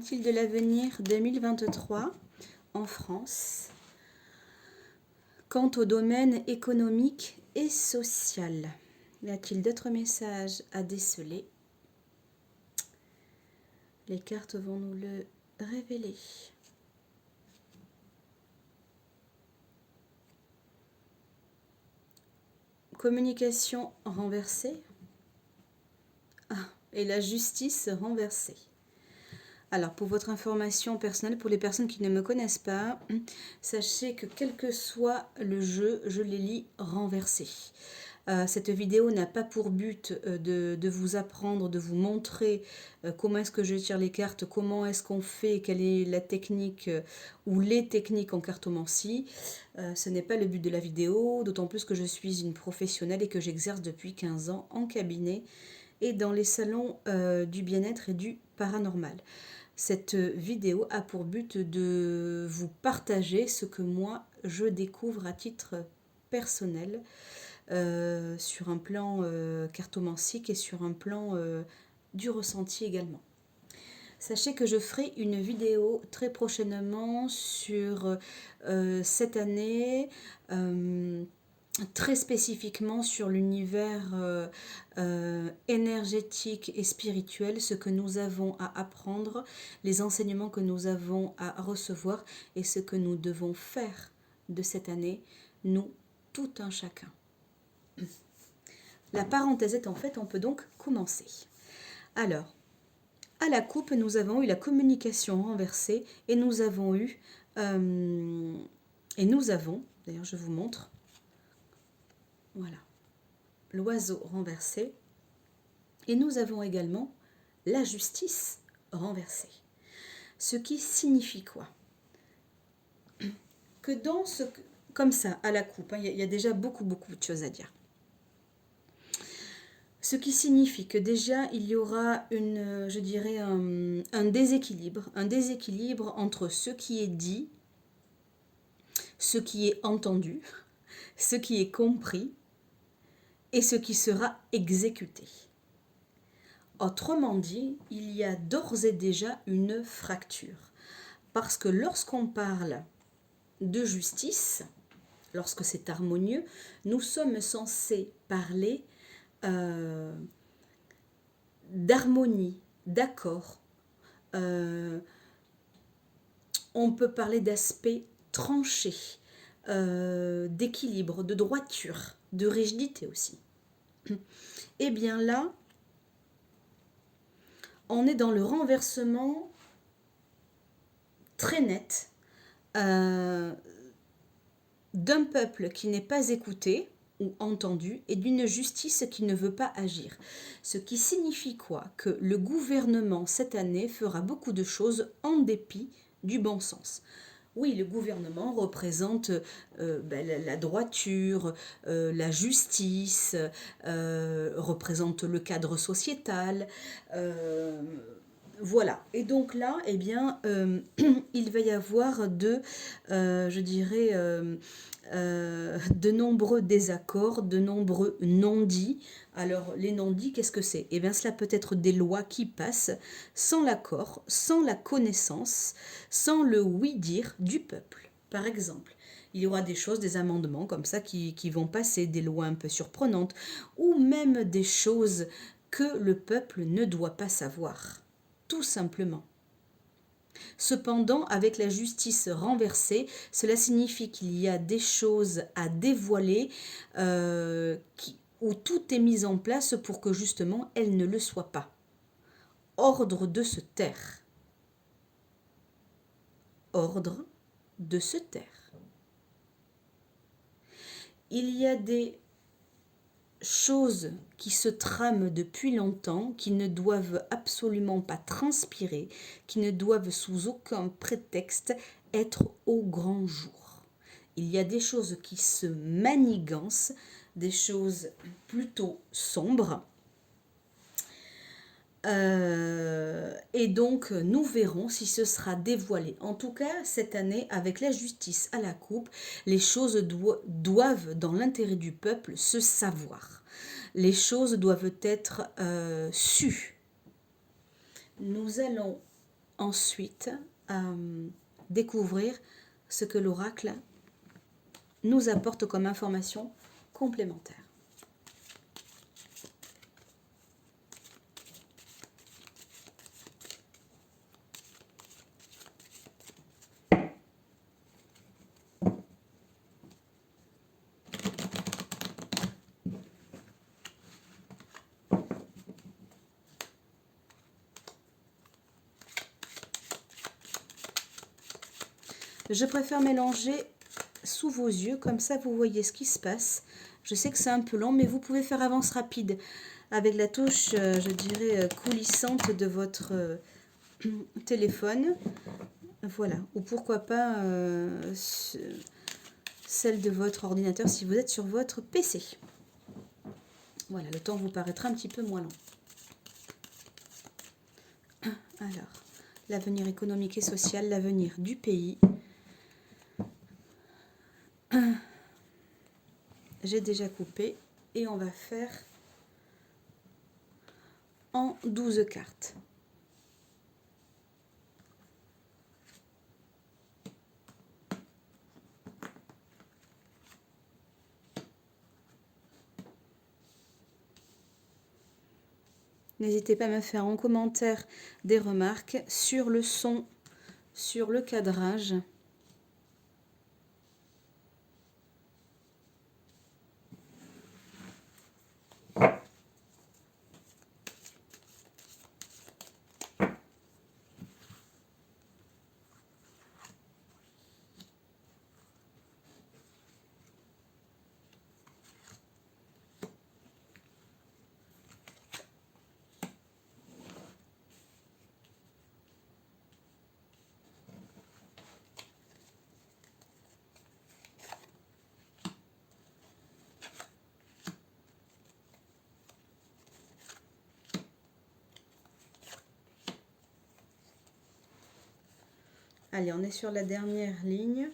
qu'attend-il de l'avenir 2023 en France quant au domaine économique et social? Y a-t-il d'autres messages à déceler? Les cartes vont nous le révéler. Communication renversée. Ah, et la justice renversée. Alors, pour votre information personnelle, pour les personnes qui ne me connaissent pas, sachez que quel que soit le jeu, je les lis renversés. Cette vidéo n'a pas pour but de vous apprendre, de vous montrer comment est-ce que je tire les cartes, comment est-ce qu'on fait, quelle est la technique ou les techniques en cartomancie. Ce n'est pas le but de la vidéo, d'autant plus que je suis une professionnelle et que j'exerce depuis 15 ans en cabinet et dans les salons du bien-être et du paranormal. Cette vidéo a pour but de vous partager ce que moi je découvre à titre personnel sur un plan cartomancique et sur un plan du ressenti également. Sachez que je ferai une vidéo très prochainement sur cette année, très spécifiquement sur l'univers énergétique et spirituel, ce que nous avons à apprendre, les enseignements que nous avons à recevoir et ce que nous devons faire de cette année, nous, tout un chacun. La parenthèse étant faite, on peut donc commencer. Alors, à la coupe, nous avons eu la communication renversée et nous avons eu, d'ailleurs je vous montre, voilà, l'oiseau renversé et nous avons également la justice renversée. Ce qui signifie quoi? Que dans ce, comme ça, à la coupe, il y a déjà beaucoup de choses à dire. Ce qui signifie que déjà il y aura je dirais un déséquilibre entre ce qui est dit, ce qui est entendu, ce qui est compris et ce qui sera exécuté. Autrement dit, il y a d'ores et déjà une fracture. Parce que lorsqu'on parle de justice, lorsque c'est harmonieux, nous sommes censés parler d'harmonie, d'accord. On peut parler d'aspect tranché, d'équilibre, de droiture, de rigidité aussi. Et bien là, on est dans le renversement très net d'un peuple qui n'est pas écouté ou entendu et d'une justice qui ne veut pas agir. Ce qui signifie quoi? Que le gouvernement cette année fera beaucoup de choses en dépit du bon sens. Oui, le gouvernement représente la droiture, la justice, représente le cadre sociétal, voilà. Et donc là, eh bien, il va y avoir de nombreux désaccords, de nombreux non-dits. Alors, les non-dits, qu'est-ce que c'est? Eh bien, cela peut être des lois qui passent sans l'accord, sans la connaissance, sans le oui-dire du peuple. Par exemple, il y aura des choses, des amendements comme ça qui vont passer, des lois un peu surprenantes, ou même des choses que le peuple ne doit pas savoir. Tout simplement. Cependant, avec la justice renversée, cela signifie qu'il y a des choses à dévoiler où tout est mis en place pour que justement elles ne le soient pas. Ordre de se taire. Ordre de se taire. Il y a des choses qui se trament depuis longtemps, qui ne doivent absolument pas transpirer, qui ne doivent sous aucun prétexte être au grand jour. Il y a des choses qui se manigancent, des choses plutôt sombres. Et donc nous verrons si ce sera dévoilé. En tout cas, cette année, avec la justice à la coupe, les choses doivent, dans l'intérêt du peuple, se savoir. Les choses doivent être sues. Nous allons ensuite découvrir ce que l'oracle nous apporte comme information complémentaire. Je préfère mélanger sous vos yeux, comme ça vous voyez ce qui se passe. Je sais que c'est un peu long, mais vous pouvez faire avance rapide avec la touche, je dirais, coulissante de votre téléphone. Voilà, ou pourquoi pas celle de votre ordinateur si vous êtes sur votre PC. Voilà, le temps vous paraîtra un petit peu moins long. Alors, l'avenir économique et social, l'avenir du pays. J'ai déjà coupé et on va faire en 12 cartes. N'hésitez pas à me faire en commentaire des remarques sur le son, sur le cadrage. Allez, on est sur la dernière ligne.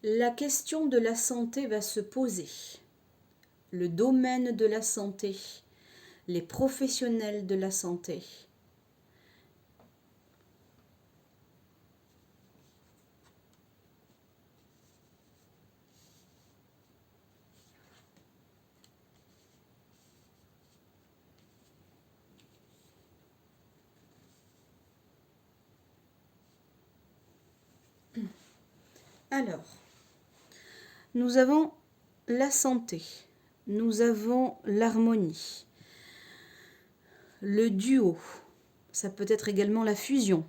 La question de la santé va se poser. Le domaine de la santé, les professionnels de la santé. Alors, nous avons la santé, nous avons l'harmonie, le duo, ça peut être également la fusion.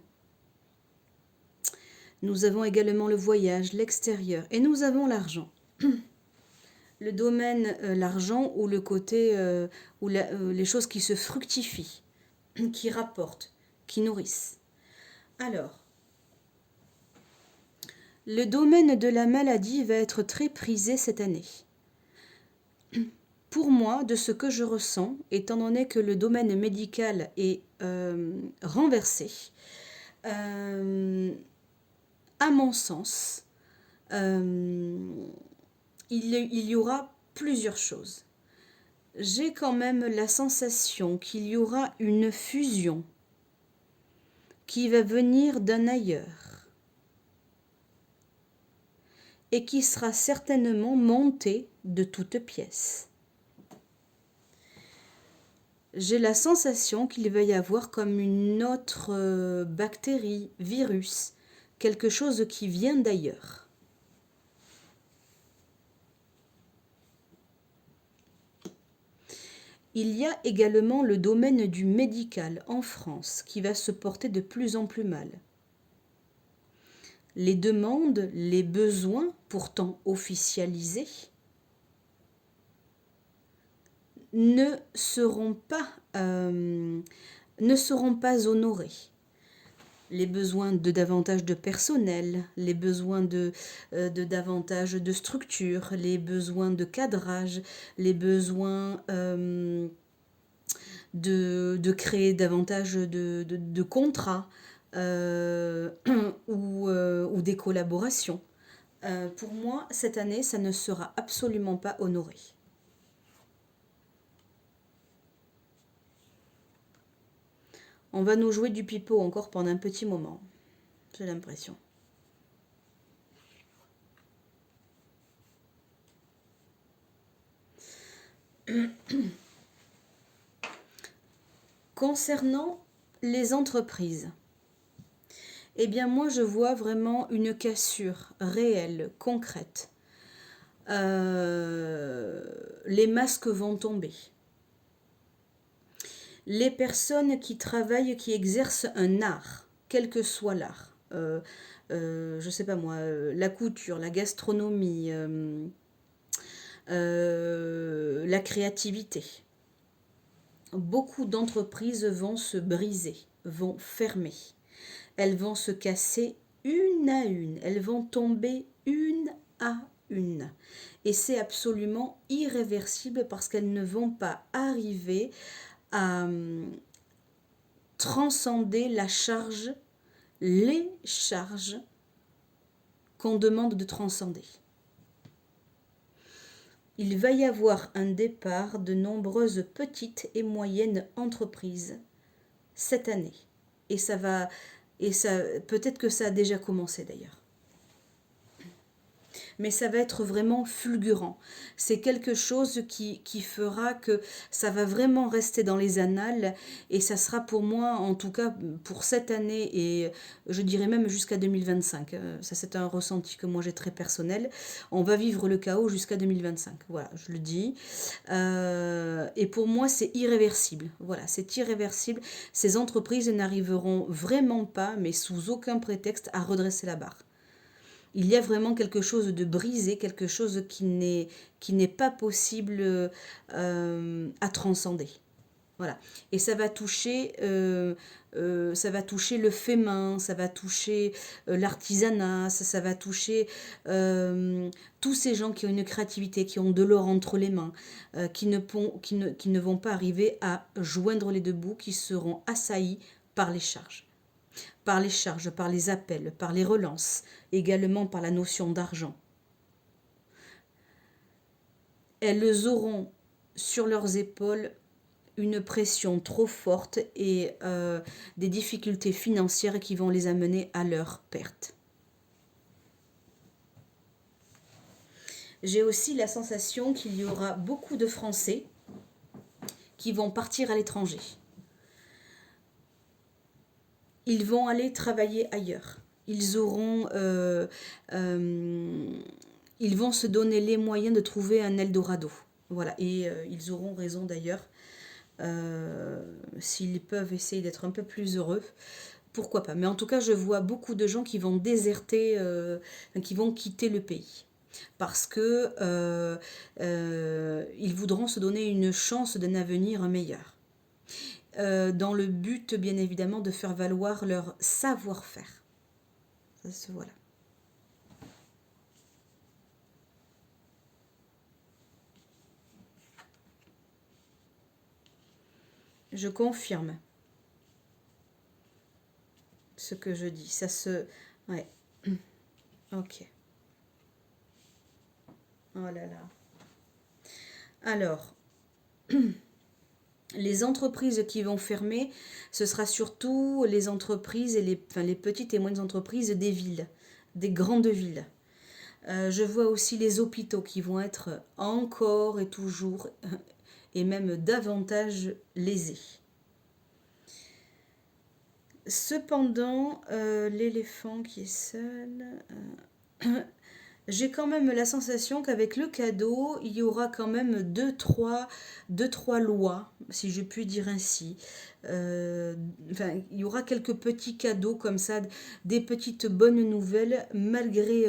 Nous avons également le voyage, l'extérieur et nous avons l'argent. Le domaine, l'argent ou le côté, ou les choses qui se fructifient, qui rapportent, qui nourrissent. Alors, le domaine de la maladie va être très prisé cette année. Pour moi, de ce que je ressens, étant donné que le domaine médical est renversé, à mon sens, il y aura plusieurs choses. J'ai quand même la sensation qu'il y aura une fusion qui va venir d'un ailleurs et qui sera certainement montée de toutes pièces. J'ai la sensation qu'il va y avoir comme une autre bactérie, virus, quelque chose qui vient d'ailleurs. Il y a également le domaine du médical en France qui va se porter de plus en plus mal. Les demandes, les besoins, pourtant officialisés, ne seront pas honorés. les besoins de davantage de personnel, les besoins de davantage de structure, les besoins de cadrage, les besoins de créer davantage de contrats ou des collaborations. Pour moi, cette année, ça ne sera absolument pas honoré. On va nous jouer du pipeau encore pendant un petit moment. J'ai l'impression. Concernant les entreprises, eh bien moi je vois vraiment une cassure réelle, concrète. Les masques vont tomber. Les personnes qui travaillent, qui exercent un art, quel que soit l'art, je sais pas moi, la couture, la gastronomie, la créativité. Beaucoup d'entreprises vont se briser, vont fermer. Elles vont se casser une à une, elles vont tomber une à une. Et c'est absolument irréversible parce qu'elles ne vont pas arriver à transcender la charge, les charges qu'on demande de transcender. Il va y avoir un départ de nombreuses petites et moyennes entreprises cette année. Et ça peut-être que ça a déjà commencé d'ailleurs. Mais ça va être vraiment fulgurant. C'est quelque chose qui fera que ça va vraiment rester dans les annales et ça sera pour moi, en tout cas pour cette année et je dirais même jusqu'à 2025. Ça c'est un ressenti que moi j'ai très personnel. On va vivre le chaos jusqu'à 2025. Voilà, je le dis. Et pour moi c'est irréversible. Voilà, c'est irréversible. Ces entreprises n'arriveront vraiment pas, mais sous aucun prétexte, à redresser la barre. Il y a vraiment quelque chose de brisé, quelque chose qui n'est pas possible à transcender. Voilà. Et ça va toucher le fait main, ça va toucher l'artisanat, ça va toucher tous ces gens qui ont une créativité, qui ont de l'or entre les mains, qui ne vont pas arriver à joindre les deux bouts, qui seront assaillis par les charges. Par les appels, par les relances, également par la notion d'argent. Elles auront sur leurs épaules une pression trop forte et des difficultés financières qui vont les amener à leur perte. J'ai aussi la sensation qu'il y aura beaucoup de Français qui vont partir à l'étranger. Ils vont aller travailler ailleurs. Ils vont se donner les moyens de trouver un Eldorado. Voilà, et ils auront raison d'ailleurs. S'ils peuvent essayer d'être un peu plus heureux, pourquoi pas. Mais en tout cas, je vois beaucoup de gens qui vont déserter, qui vont quitter le pays. Parce que ils voudront se donner une chance d'un avenir meilleur. Dans le but, bien évidemment, de faire valoir leur savoir-faire. Ça se voit là. Je confirme ce que je dis. Ça se... Ouais. Ok. Oh là là. Alors... Les entreprises qui vont fermer, ce sera surtout les entreprises et les petites et moyennes entreprises des villes, des grandes villes. Je vois aussi les hôpitaux qui vont être encore et toujours et même davantage lésés. Cependant, l'éléphant qui est seul... j'ai quand même la sensation qu'avec le cadeau, il y aura quand même deux, trois lois, si je puis dire ainsi, enfin, il y aura quelques petits cadeaux comme ça, des petites bonnes nouvelles, malgré,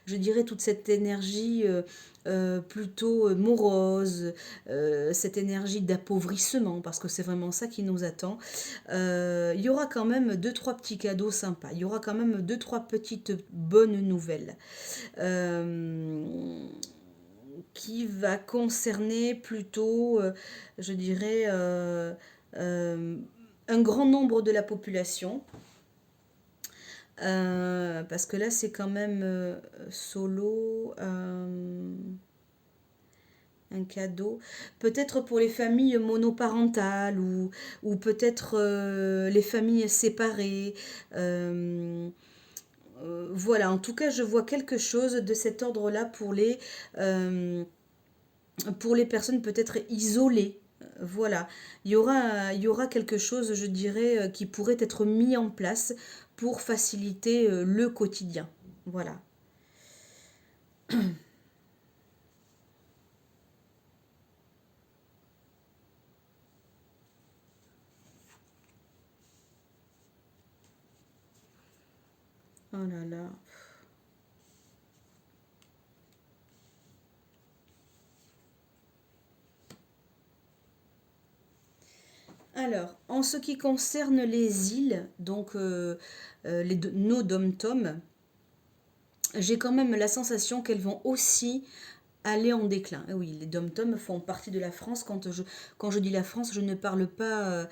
je dirais, toute cette énergie plutôt morose, cette énergie d'appauvrissement, parce que c'est vraiment ça qui nous attend. Il y aura quand même deux, trois petits cadeaux sympas. Il y aura quand même deux, trois petites bonnes nouvelles. Qui va concerner plutôt, je dirais, un grand nombre de la population. Parce que là, c'est quand même solo. Un cadeau. Peut-être pour les familles monoparentales ou peut-être les familles séparées. Voilà, en tout cas, je vois quelque chose de cet ordre-là pour les personnes peut-être isolées. Voilà, il y aura quelque chose, je dirais, qui pourrait être mis en place pour faciliter le quotidien. Voilà. Oh là là. Alors, en ce qui concerne les îles, donc nos dom-toms, j'ai quand même la sensation qu'elles vont aussi aller en déclin. Eh oui, les dom-toms font partie de la France. Quand je dis la France, je ne parle pas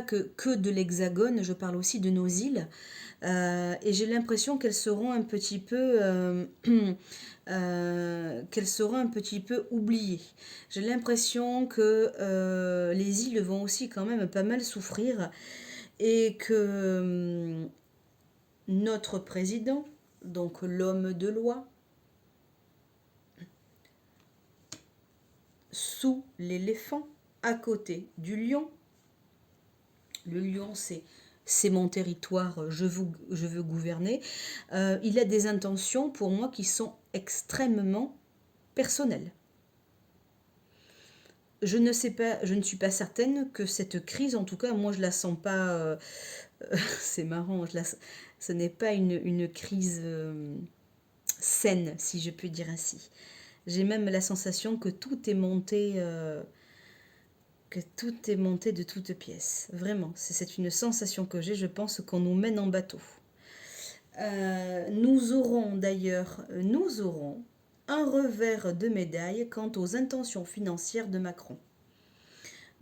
que de l'Hexagone, je parle aussi de nos îles. Et j'ai l'impression qu'elles seront un petit peu, qu'elles seront un petit peu oubliées. J'ai l'impression que les îles vont aussi quand même pas mal souffrir et que notre président, donc l'homme de loi, sous l'éléphant, à côté du lion. Le lion, c'est mon territoire, je veux gouverner. Il a des intentions pour moi qui sont extrêmement personnelles. Je ne sais pas, je ne suis pas certaine que cette crise, en tout cas, moi je la sens pas. C'est marrant, ce n'est pas une crise saine, si je peux dire ainsi. J'ai même la sensation que tout est monté. Que tout est monté de toutes pièces. Vraiment, c'est une sensation que j'ai. Je pense qu'on nous mène en bateau. Nous aurons un revers de médaille quant aux intentions financières de Macron.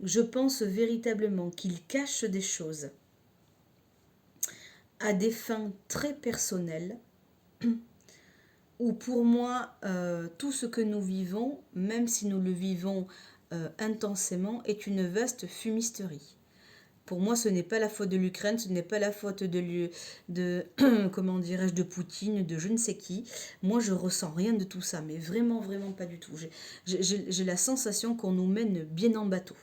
Je pense véritablement qu'il cache des choses à des fins très personnelles, où pour moi, tout ce que nous vivons, même si nous le vivons intensément, est une vaste fumisterie. Pour moi, ce n'est pas la faute de l'Ukraine, ce n'est pas la faute de comment dirais-je, de Poutine, de je ne sais qui. Moi, je ressens rien de tout ça, mais vraiment, vraiment pas du tout. J'ai la sensation qu'on nous mène bien en bateau.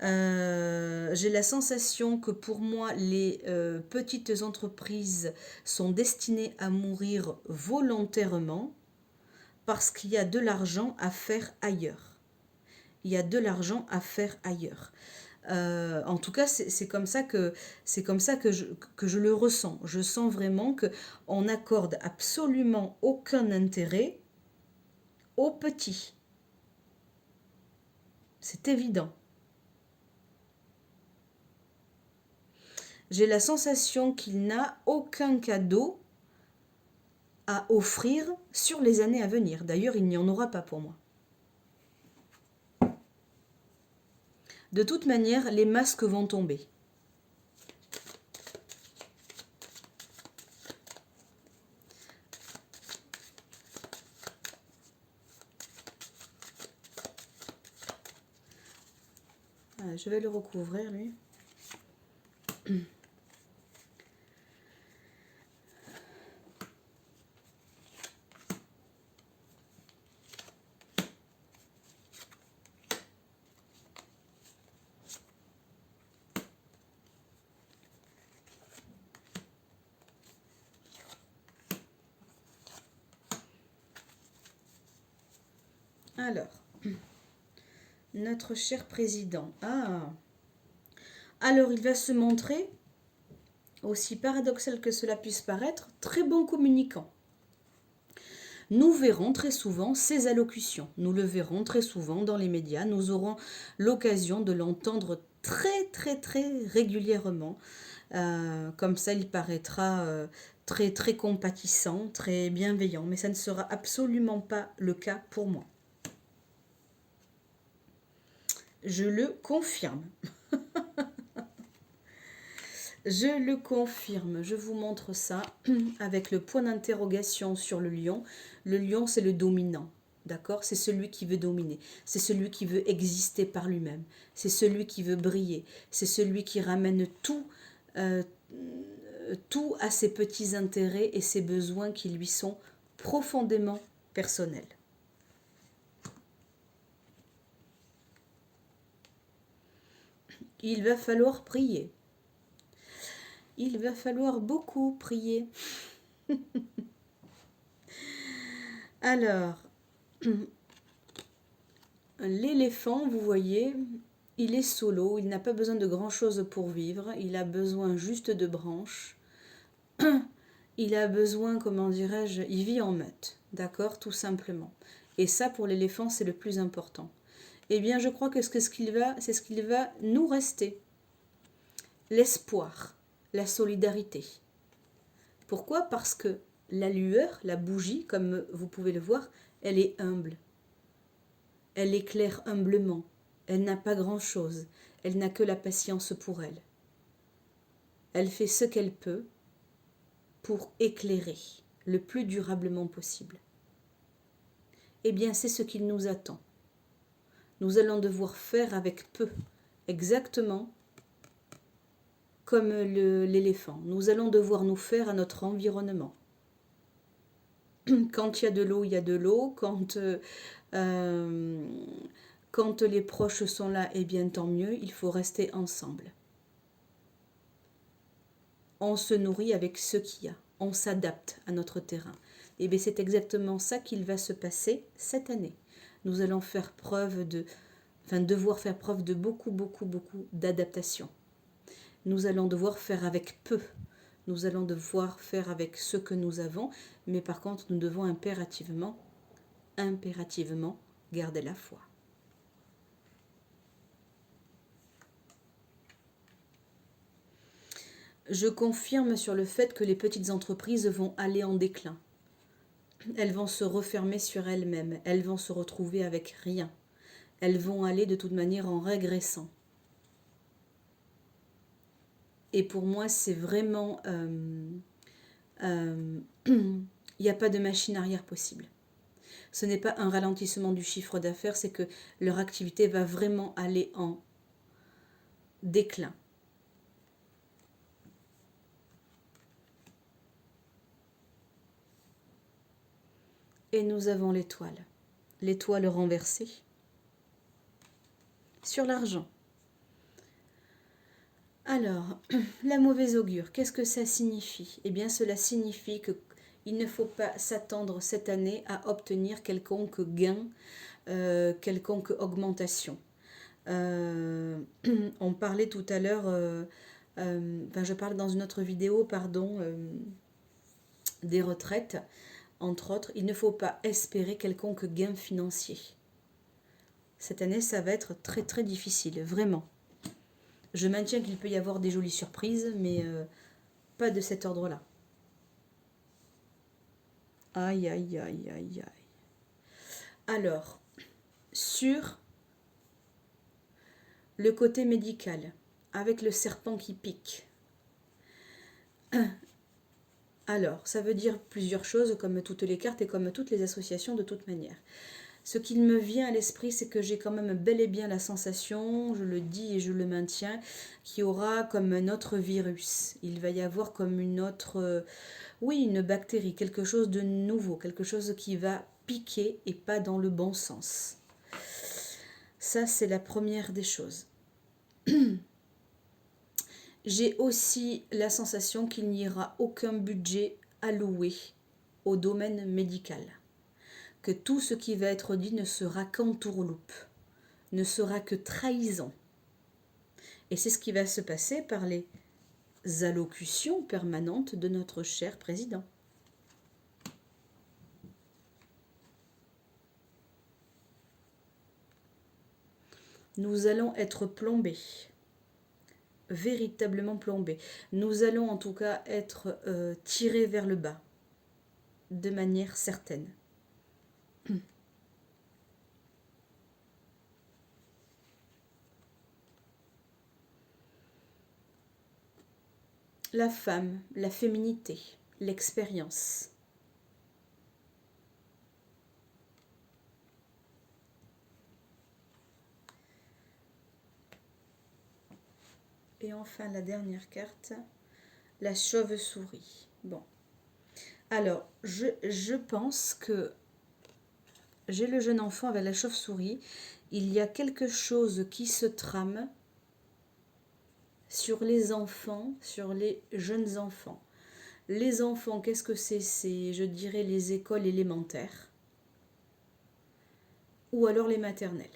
J'ai la sensation que pour moi, les petites entreprises sont destinées à mourir volontairement parce qu'il y a de l'argent à faire ailleurs. Il y a de l'argent à faire ailleurs. En tout cas, c'est comme ça que je le ressens. Je sens vraiment qu'on n'accorde absolument aucun intérêt aux petits. C'est évident. J'ai la sensation qu'il n'a aucun cadeau à offrir sur les années à venir. D'ailleurs, il n'y en aura pas pour moi. De toute manière, les masques vont tomber. Je vais le recouvrir, lui. Alors, notre cher président. Ah, Alors, il va se montrer, aussi paradoxal que cela puisse paraître, très bon communicant. Nous verrons très souvent ses allocutions. Nous le verrons très souvent dans les médias. Nous aurons l'occasion de l'entendre très très très régulièrement. Comme ça, il paraîtra très très compatissant, très bienveillant. Mais ça ne sera absolument pas le cas pour moi. Je le confirme. Je le confirme, je vous montre ça avec le point d'interrogation sur le lion. Le lion, c'est le dominant, d'accord? C'est celui qui veut dominer, c'est celui qui veut exister par lui-même, c'est celui qui veut briller, c'est celui qui ramène tout à ses petits intérêts et ses besoins qui lui sont profondément personnels. Il va falloir prier. Il va falloir beaucoup prier. Alors, l'éléphant, vous voyez, il est solo, il n'a pas besoin de grand-chose pour vivre, il a besoin juste de branches. Il a besoin, comment dirais-je, il vit en meute, d'accord, tout simplement. Et ça, pour l'éléphant, c'est le plus important. Eh bien, je crois que c'est ce qu'il va nous rester. L'espoir, la solidarité. Pourquoi? Parce que la lueur, la bougie, comme vous pouvez le voir, elle est humble. Elle éclaire humblement. Elle n'a pas grand-chose. Elle n'a que la patience pour elle. Elle fait ce qu'elle peut pour éclairer le plus durablement possible. Eh bien, c'est ce qu'il nous attend. Nous allons devoir faire avec peu, exactement comme l'éléphant. Nous allons devoir nous faire à notre environnement. Quand il y a de l'eau, il y a de l'eau. Quand les proches sont là, eh bien tant mieux, il faut rester ensemble. On se nourrit avec ce qu'il y a. On s'adapte à notre terrain. Et bien c'est exactement ça qu'il va se passer cette année. Nous allons devoir faire preuve de beaucoup d'adaptation. Nous allons devoir faire avec peu. Nous allons devoir faire avec ce que nous avons, mais par contre, nous devons impérativement garder la foi. Je confirme sur le fait que les petites entreprises vont aller en déclin. Elles vont se refermer sur elles-mêmes. Elles vont se retrouver avec rien. Elles vont aller de toute manière en régressant. Et pour moi, c'est vraiment... il n'y a pas de machine arrière possible. Ce n'est pas un ralentissement du chiffre d'affaires, c'est que leur activité va vraiment aller en déclin. Et nous avons l'étoile renversée sur l'argent. Alors, la mauvaise augure, qu'est-ce que ça signifie? Eh bien, cela signifie qu'il ne faut pas s'attendre cette année à obtenir quelconque gain, quelconque augmentation. On parlait tout à l'heure, je parlais dans une autre vidéo, des retraites, entre autres. Il ne faut pas espérer quelconque gain financier. Cette année, ça va être très très difficile, vraiment. Je maintiens qu'il peut y avoir des jolies surprises, mais pas de cet ordre-là. Aïe, aïe, aïe, aïe, aïe. Alors, sur le côté médical, avec le serpent qui pique. Alors, ça veut dire plusieurs choses, comme toutes les cartes et comme toutes les associations de toute manière. Ce qui me vient à l'esprit, c'est que j'ai quand même bel et bien la sensation, je le dis et je le maintiens, qu'il y aura comme un autre virus. Il va y avoir comme une autre, une bactérie, quelque chose de nouveau, quelque chose qui va piquer et pas dans le bon sens. Ça, c'est la première des choses. J'ai aussi la sensation qu'il n'y aura aucun budget alloué au domaine médical. Que tout ce qui va être dit ne sera qu'entourloupe, ne sera que trahison. Et c'est ce qui va se passer par les allocutions permanentes de notre cher président. Nous allons être plombés, véritablement plombés. Nous allons en tout cas être tirés vers le bas, de manière certaine. La femme, la féminité, l'expérience. Et enfin la dernière carte, la chauve-souris. Bon. Alors, je pense que j'ai le jeune enfant avec la chauve-souris. Il y a quelque chose qui se trame sur les enfants, sur les jeunes enfants. Les enfants, qu'est-ce que c'est? C'est, je dirais, les écoles élémentaires ou alors les maternelles.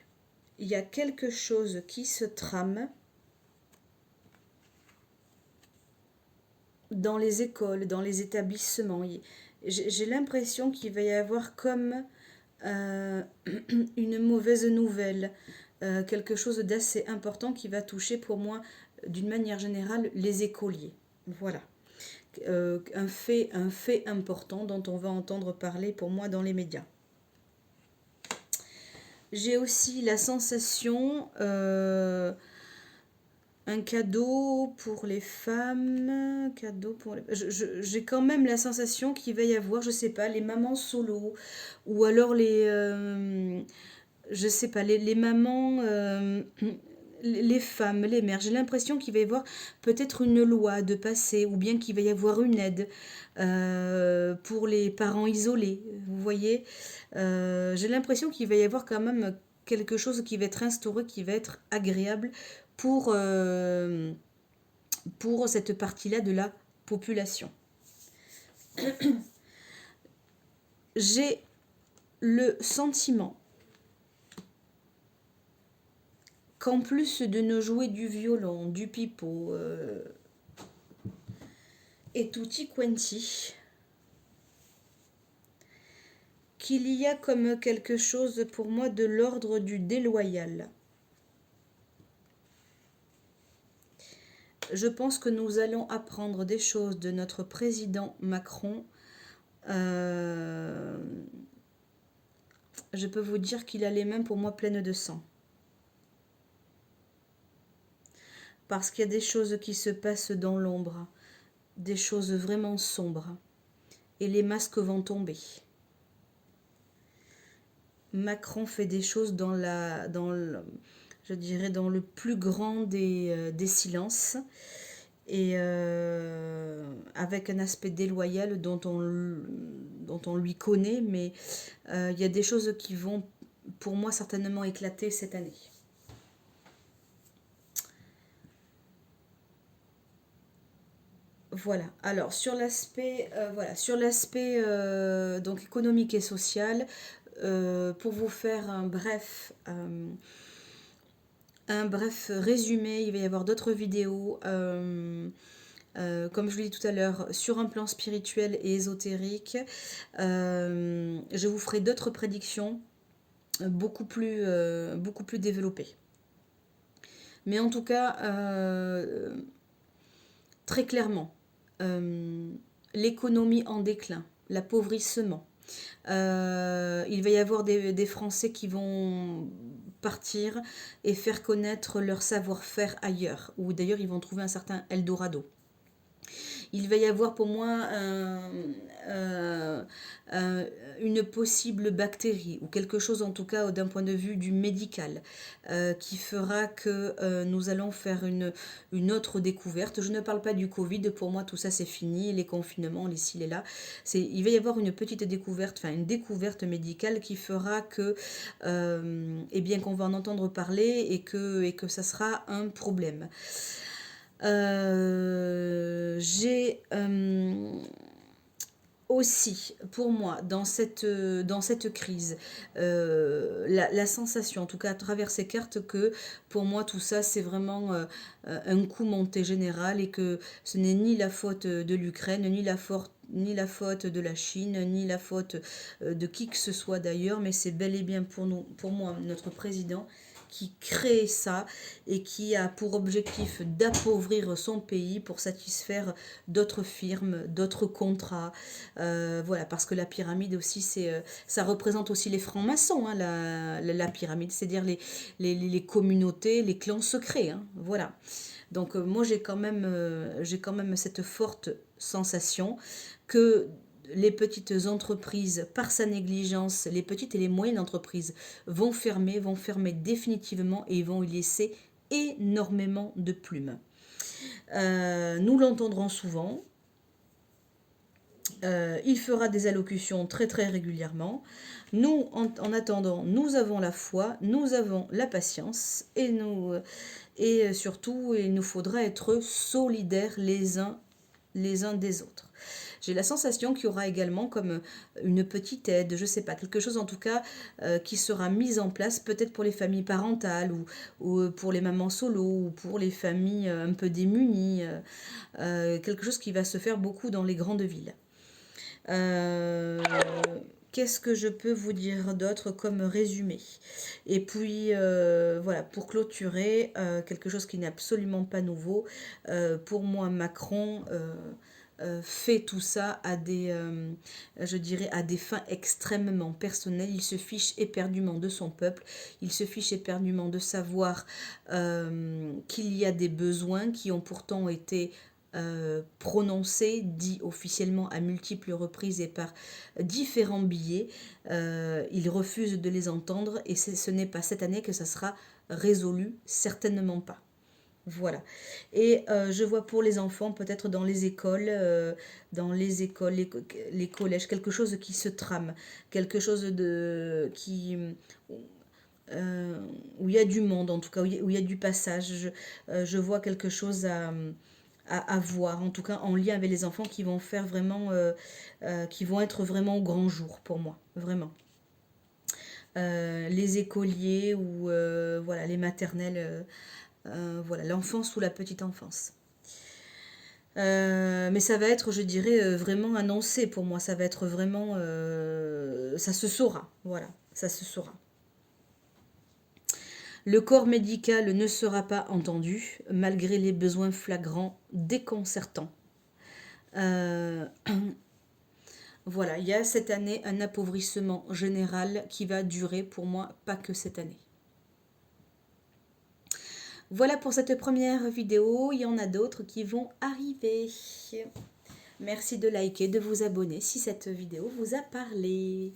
Il y a quelque chose qui se trame dans les écoles, dans les établissements. J'ai l'impression qu'il va y avoir comme une mauvaise nouvelle, quelque chose d'assez important qui va toucher pour moi, d'une manière générale, les écoliers. Voilà. Un fait important dont on va entendre parler pour moi dans les médias. J'ai aussi la sensation, un cadeau pour les femmes, cadeau pour les... j'ai quand même la sensation qu'il va y avoir, je sais pas, les mamans solo, ou alors je sais pas, les mamans, les femmes, les mères. J'ai l'impression qu'il va y avoir peut-être une loi de passer, ou bien qu'il va y avoir une aide pour les parents isolés, vous voyez. J'ai l'impression qu'il va y avoir quand même quelque chose qui va être instauré, qui va être agréable pour cette partie-là de la population. J'ai le sentiment qu'en plus de nous jouer du violon, du pipeau et tutti quanti, qu'il y a comme quelque chose pour moi de l'ordre du déloyal. Je pense que nous allons apprendre des choses de notre président Macron. Je peux vous dire qu'il a les mains pour moi pleines de sang. Parce qu'il y a des choses qui se passent dans l'ombre, des choses vraiment sombres. Et les masques vont tomber. Macron fait des choses je dirais dans le plus grand des silences, et avec un aspect déloyal dont on lui connaît, mais il y a des choses qui vont pour moi certainement éclater cette année. Voilà. Alors sur l'aspect donc économique et social, pour vous faire un bref résumé, il va y avoir d'autres vidéos, comme je vous l'ai dit tout à l'heure, sur un plan spirituel et ésotérique. Je vous ferai d'autres prédictions beaucoup plus développées. Mais en tout cas, très clairement, l'économie en déclin, l'appauvrissement. Il va y avoir des Français qui vont partir et faire connaître leur savoir-faire ailleurs, ou d'ailleurs ils vont trouver un certain Eldorado. Il va y avoir pour moi une possible bactérie, ou quelque chose en tout cas d'un point de vue du médical, qui fera que nous allons faire une autre découverte. Je ne parle pas du Covid, pour moi tout ça c'est fini, les confinements, les ci, les là. Il va y avoir une petite découverte, une découverte médicale qui fera que, eh bien, qu'on va en entendre parler et que ça sera un problème. J'ai aussi, pour moi, dans cette crise, la sensation, en tout cas à travers ces cartes, que pour moi tout ça c'est vraiment un coup monté général et que ce n'est ni la faute de l'Ukraine, ni la faute de la Chine, ni la faute de qui que ce soit d'ailleurs, mais c'est bel et bien pour nous, pour moi, notre président qui crée ça et qui a pour objectif d'appauvrir son pays pour satisfaire d'autres firmes, d'autres contrats. Voilà, parce que la pyramide aussi, ça représente aussi les francs-maçons, hein, la pyramide, c'est-à-dire les communautés, les clans secrets. Hein, voilà. Donc moi j'ai quand même cette forte sensation que les petites entreprises, par sa négligence, les petites et les moyennes entreprises vont fermer définitivement et vont y laisser énormément de plumes. Nous l'entendrons souvent. Il fera des allocutions très très régulièrement. Nous, en attendant, nous avons la foi, nous avons la patience et surtout, il nous faudra être solidaires les uns des autres. J'ai la sensation qu'il y aura également comme une petite aide, je ne sais pas, quelque chose en tout cas qui sera mise en place peut-être pour les familles parentales ou pour les mamans solo ou pour les familles un peu démunies, quelque chose qui va se faire beaucoup dans les grandes villes. Qu'est-ce que je peux vous dire d'autre comme résumé? Et puis, voilà, pour clôturer, quelque chose qui n'est absolument pas nouveau. Pour moi, Macron fait tout ça à je dirais, à des fins extrêmement personnelles. Il se fiche éperdument de son peuple. Il se fiche éperdument de savoir qu'il y a des besoins qui ont pourtant été prononcés, dit officiellement à multiples reprises et par différents billets. Il refuse de les entendre et ce n'est pas cette année que ça sera résolu, certainement pas. Voilà. Et je vois pour les enfants, peut-être dans les écoles, les collèges, quelque chose qui se trame, quelque chose où il y a du monde, en tout cas, où il y a du passage. Je vois quelque chose à voir, en tout cas en lien avec les enfants qui vont faire vraiment, qui vont être vraiment au grand jour pour moi, vraiment. Les écoliers ou voilà, les maternelles. Voilà, l'enfance ou la petite enfance. Mais ça va être, je dirais, vraiment annoncé pour moi. Ça va être vraiment... ça se saura. Voilà, ça se saura. Le corps médical ne sera pas entendu, malgré les besoins flagrants, déconcertants. Voilà, il y a cette année un appauvrissement général qui va durer pour moi, pas que cette année. Voilà pour cette première vidéo, il y en a d'autres qui vont arriver. Merci de liker, de vous abonner si cette vidéo vous a parlé.